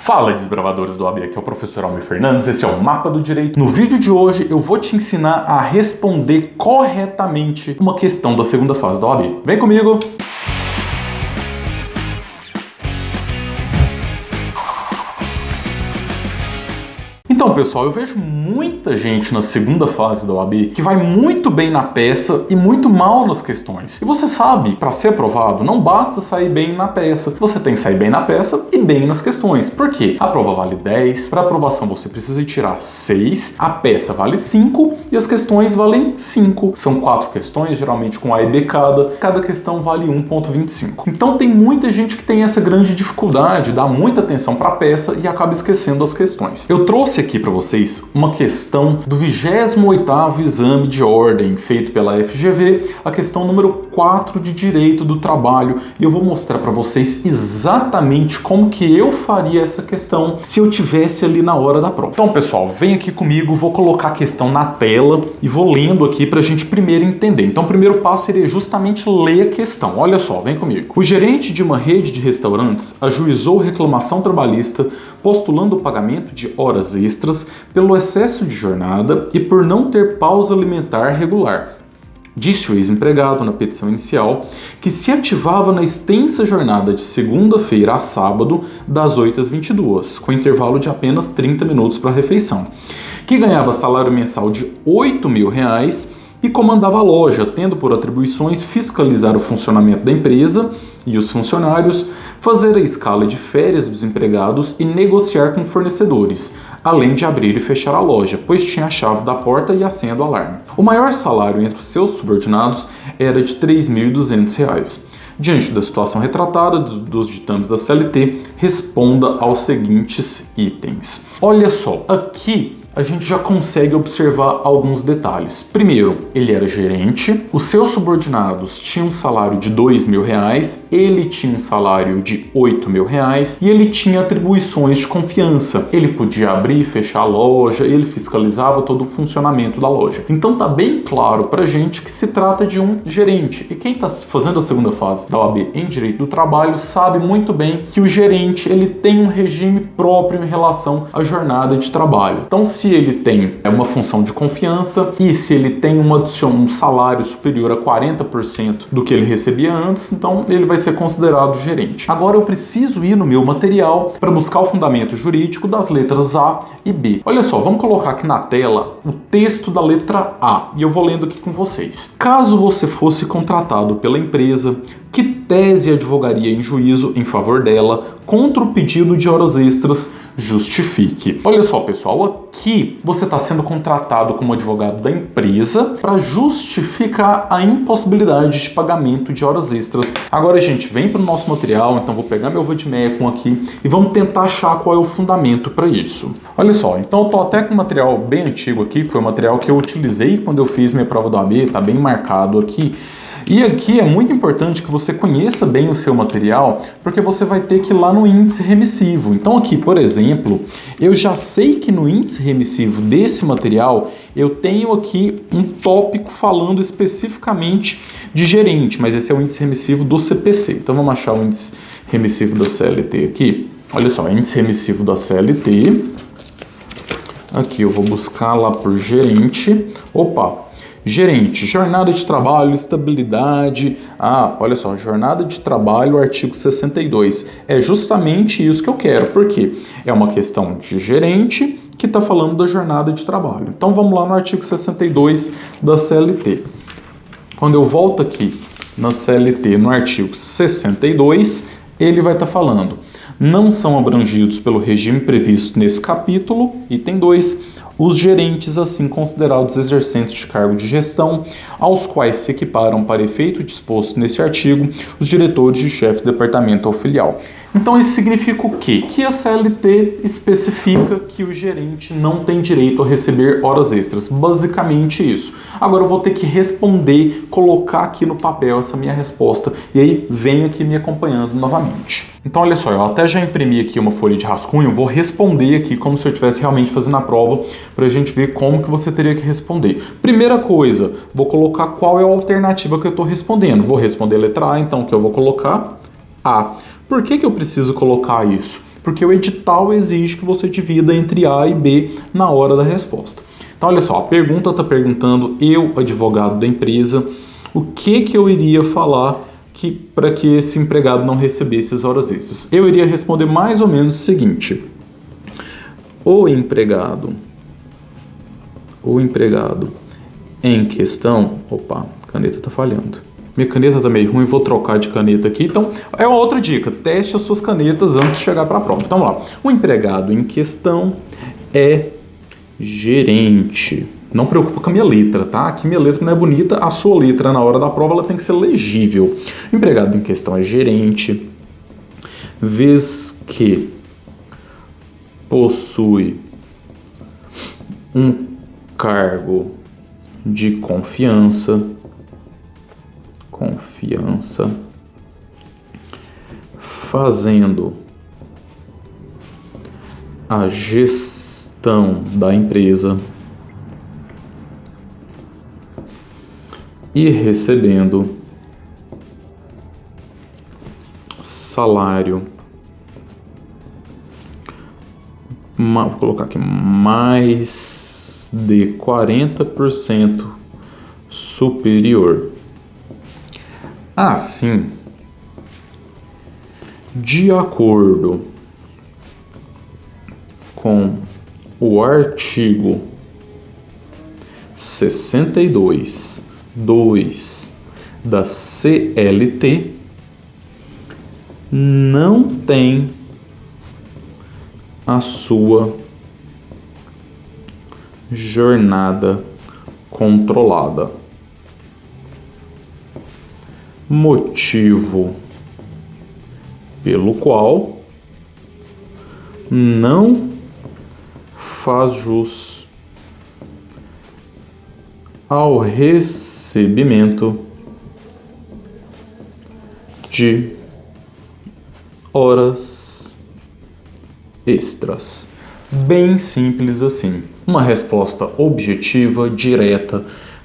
Fala, desbravadores do AB, aqui é o professor Almir Fernandes, esse é o Mapa do Direito. No vídeo de hoje eu vou te ensinar a responder corretamente uma questão da segunda fase da OAB. Vem comigo! Então, pessoal, eu vejo muita gente na segunda fase da OAB que vai muito bem na peça e muito mal nas questões. E você sabe, para ser aprovado, não basta sair bem na peça. Você tem que sair bem na peça e bem nas questões. Por quê? A prova vale 10, para aprovação você precisa tirar 6, a peça vale 5 e as questões valem 5. São 4 questões, geralmente com A e B cada questão vale 1,25. Então tem muita gente que tem essa grande dificuldade, dá muita atenção para a peça e acaba esquecendo as questões. Eu trouxe aqui para vocês uma questão do 28º exame de ordem feito pela FGV, a questão número 4 de Direito do Trabalho, e eu vou mostrar para vocês exatamente como que eu faria essa questão se eu tivesse ali na hora da prova. Então, pessoal, vem aqui comigo, vou colocar a questão na tela e vou lendo aqui para a gente primeiro entender. Então, o primeiro passo seria justamente ler a questão. Olha só, vem comigo. O gerente de uma rede de restaurantes ajuizou reclamação trabalhista postulando o pagamento de horas extras pelo excesso de jornada e por não ter pausa alimentar regular. Disse o ex-empregado na petição inicial que se ativava na extensa jornada de segunda-feira a sábado, das 8 às 22, com intervalo de apenas 30 minutos para a refeição, que ganhava salário mensal de R$8.000 e comandava a loja, tendo por atribuições fiscalizar o funcionamento da empresa e os funcionários, fazer a escala de férias dos empregados e negociar com fornecedores, além de abrir e fechar a loja, pois tinha a chave da porta e a senha do alarme. O maior salário entre os seus subordinados era de R$3.200. Diante da situação retratada dos ditames da CLT, responda aos seguintes itens. Olha só, aqui a gente já consegue observar alguns detalhes. Primeiro, ele era gerente, os seus subordinados tinham um salário de R$2.000, ele tinha um salário de R$8.000 e ele tinha atribuições de confiança. Ele podia abrir e fechar a loja, ele fiscalizava todo o funcionamento da loja. Então tá bem claro pra gente que se trata de um gerente. E quem tá fazendo a segunda fase da OAB em Direito do Trabalho sabe muito bem que o gerente ele tem um regime próprio em relação à jornada de trabalho. Então, se ele tem uma função de confiança e se ele tem um salário superior a 40% do que ele recebia antes, então ele vai ser considerado gerente. Agora eu preciso ir no meu material para buscar o fundamento jurídico das letras A e B. Olha só, vamos colocar aqui na tela o texto da letra A e eu vou lendo aqui com vocês. Caso você fosse contratado pela empresa, que tese advogaria em juízo em favor dela contra o pedido de horas extras justifique. Olha só, pessoal, aqui você está sendo contratado como advogado da empresa para justificar a impossibilidade de pagamento de horas extras. Agora, gente, vem para o nosso material, então vou pegar meu vademecum aqui e vamos tentar achar qual é o fundamento para isso. Olha só, então eu tô até com um material bem antigo aqui, que foi o material que eu utilizei quando eu fiz minha prova do AB, tá bem marcado aqui. E aqui é muito importante que você conheça bem o seu material, porque você vai ter que ir lá no índice remissivo. Então aqui, por exemplo, eu já sei que no índice remissivo desse material, eu tenho aqui um tópico falando especificamente de gerente, mas esse é o índice remissivo do CPC. Então vamos achar o índice remissivo da CLT aqui. Olha só, índice remissivo da CLT. Aqui eu vou buscar lá por gerente. Opa! Gerente, jornada de trabalho, estabilidade. Olha só, jornada de trabalho, artigo 62. É justamente isso que eu quero, porque é uma questão de gerente que está falando da jornada de trabalho. Então vamos lá no artigo 62 da CLT. Quando eu volto aqui na CLT, no artigo 62, ele vai estar falando: não são abrangidos pelo regime previsto nesse capítulo, item 2, os gerentes assim considerados exercentes de cargo de gestão, aos quais se equiparam para efeito disposto nesse artigo os diretores e chefes de departamento ou filial. Então isso significa o quê? Que a CLT especifica que o gerente não tem direito a receber horas extras. Basicamente isso. Agora eu vou ter que responder, colocar aqui no papel essa minha resposta e aí venho aqui me acompanhando novamente. Então olha só, eu até já imprimi aqui uma folha de rascunho, vou responder aqui como se eu estivesse realmente fazendo a prova para a gente ver como que você teria que responder. Primeira coisa, vou colocar qual é a alternativa que eu estou respondendo. Vou responder a letra A, então que eu vou colocar A. Por que eu preciso colocar isso? porque o edital exige que você divida entre A e B na hora da resposta. Então, olha só, a pergunta está perguntando, eu, advogado da empresa, o que eu iria falar para que esse empregado não recebesse as horas extras? Eu iria responder mais ou menos o seguinte: o empregado em questão... Opa, a caneta está falhando. Minha caneta está meio ruim, vou trocar de caneta aqui. Então, é uma outra dica, teste as suas canetas antes de chegar para a prova. Então, vamos lá. O empregado em questão é gerente. Não preocupa com a minha letra, tá? Aqui minha letra não é bonita, a sua letra na hora da prova ela tem que ser legível. O empregado em questão é gerente, vez que possui um cargo de confiança, fazendo a gestão da empresa e recebendo salário, vou colocar aqui, mais de 40% superior. Assim, de acordo com o artigo 62(2) da CLT, não tem a sua jornada controlada. Motivo pelo qual não faz jus ao recebimento de horas extras. Bem simples assim. Uma resposta objetiva, direta.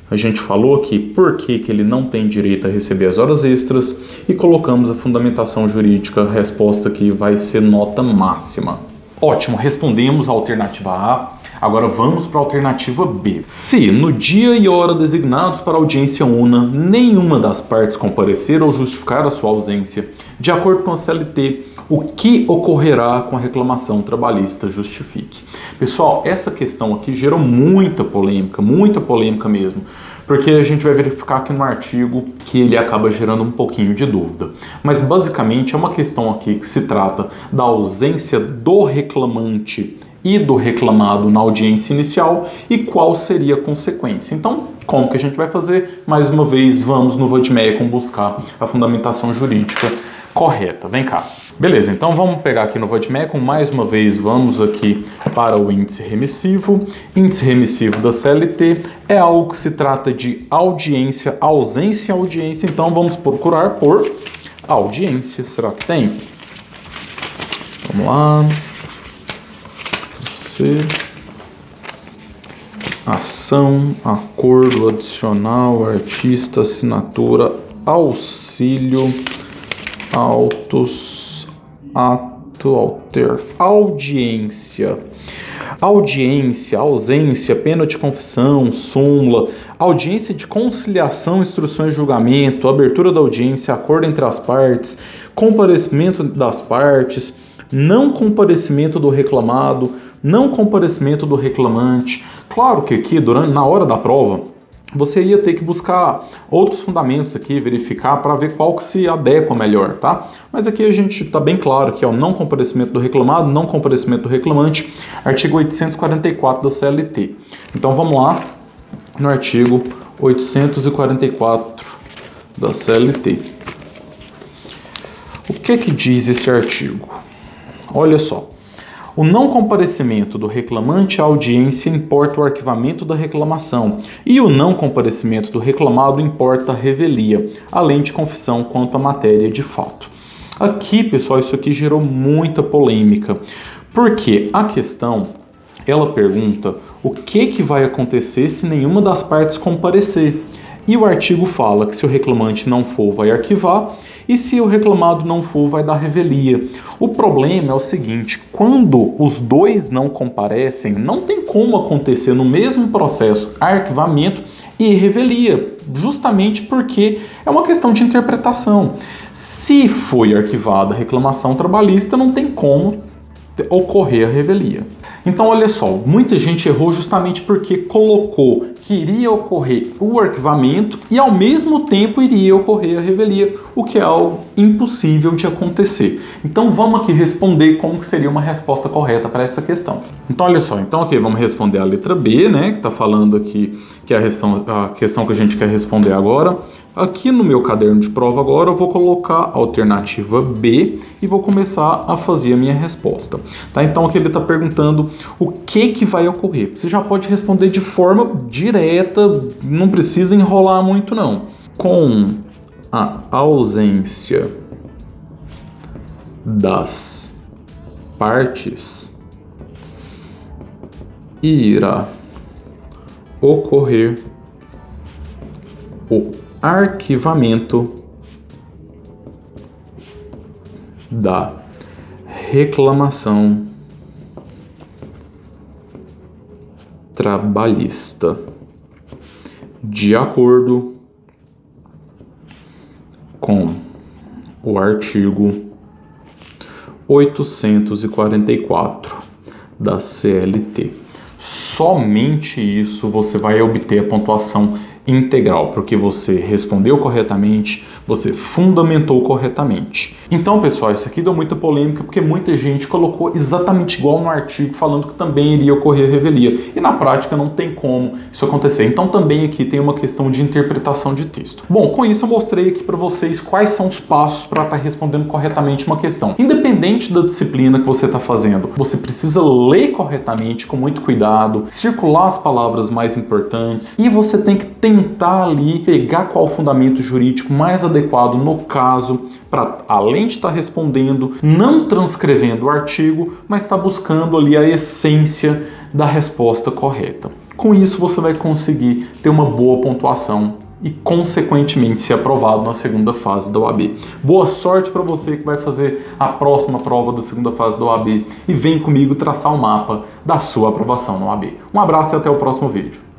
A gente falou aqui por que ele não tem direito a receber as horas extras e colocamos a fundamentação jurídica, a resposta que vai ser nota máxima. Ótimo, respondemos a alternativa A. Agora vamos para a alternativa B. Se no dia e hora designados para audiência una, nenhuma das partes comparecer ou justificar a sua ausência, de acordo com a CLT, o que ocorrerá com a reclamação trabalhista? Justifique. Pessoal, essa questão aqui gerou muita polêmica mesmo, porque a gente vai verificar aqui no artigo que ele acaba gerando um pouquinho de dúvida. Mas basicamente é uma questão aqui que se trata da ausência do reclamante e do reclamado na audiência inicial e qual seria a consequência. Então, como que a gente vai fazer? Mais uma vez, vamos no Vademecum buscar a fundamentação jurídica correta. Vem cá. Beleza, então vamos pegar aqui no Vademecum, mais uma vez vamos aqui para o índice remissivo. Índice remissivo da CLT é algo que se trata de audiência, ausência e audiência, então vamos procurar por audiência. Será que tem? Vamos lá. Ação, acordo adicional, artista, assinatura, auxílio, autos, ato, alter, audiência. Audiência, ausência, pena de confissão, súmula, audiência de conciliação, instruções de julgamento, abertura da audiência, acordo entre as partes, comparecimento das partes, não comparecimento do reclamado, não comparecimento do reclamante. Claro que aqui, na hora da prova, você ia ter que buscar outros fundamentos aqui, verificar para ver qual que se adequa melhor, tá? Mas aqui a gente está bem claro que é o não comparecimento do reclamado, não comparecimento do reclamante, artigo 844 da CLT. Então vamos lá no artigo 844 da CLT. O que diz esse artigo? Olha só. O não comparecimento do reclamante à audiência importa o arquivamento da reclamação e o não comparecimento do reclamado importa a revelia, além de confissão quanto à matéria de fato. Aqui, pessoal, isso aqui gerou muita polêmica, porque a questão, ela pergunta o que vai acontecer se nenhuma das partes comparecer. E o artigo fala que se o reclamante não for, vai arquivar, e se o reclamado não for, vai dar revelia. O problema é o seguinte, quando os dois não comparecem, não tem como acontecer no mesmo processo arquivamento e revelia, justamente porque é uma questão de interpretação. Se foi arquivada a reclamação trabalhista, não tem como ocorrer a revelia. Então, olha só, muita gente errou justamente porque colocou que iria ocorrer o arquivamento e ao mesmo tempo iria ocorrer a revelia, o que é algo impossível de acontecer. Então, vamos aqui responder como que seria uma resposta correta para essa questão. Então, olha só, vamos responder a letra B, né, que está falando aqui que é a questão que a gente quer responder agora. Aqui no meu caderno de prova agora eu vou colocar a alternativa B e vou começar a fazer a minha resposta. Tá? Então aqui ele está perguntando o que vai ocorrer. Você já pode responder de forma direta, não precisa enrolar muito não. Com a ausência das partes, irá ocorrer o arquivamento da reclamação trabalhista, de acordo com o artigo 844 da CLT. Somente isso você vai obter a pontuação integral, porque você respondeu corretamente, você fundamentou corretamente. Então, pessoal, isso aqui deu muita polêmica porque muita gente colocou exatamente igual no artigo, falando que também iria ocorrer revelia. E na prática não tem como isso acontecer. Então também aqui tem uma questão de interpretação de texto. Bom, com isso eu mostrei aqui para vocês quais são os passos para estar respondendo corretamente uma questão. Independente da disciplina que você está fazendo, você precisa ler corretamente, com muito cuidado, circular as palavras mais importantes e você tem que tentar ali pegar qual o fundamento jurídico mais adequado no caso, para além de estar respondendo, não transcrevendo o artigo, mas estar buscando ali a essência da resposta correta. Com isso você vai conseguir ter uma boa pontuação e consequentemente ser aprovado na segunda fase da OAB. Boa sorte para você que vai fazer a próxima prova da segunda fase da OAB e vem comigo traçar o mapa da sua aprovação na OAB. Um abraço e até o próximo vídeo.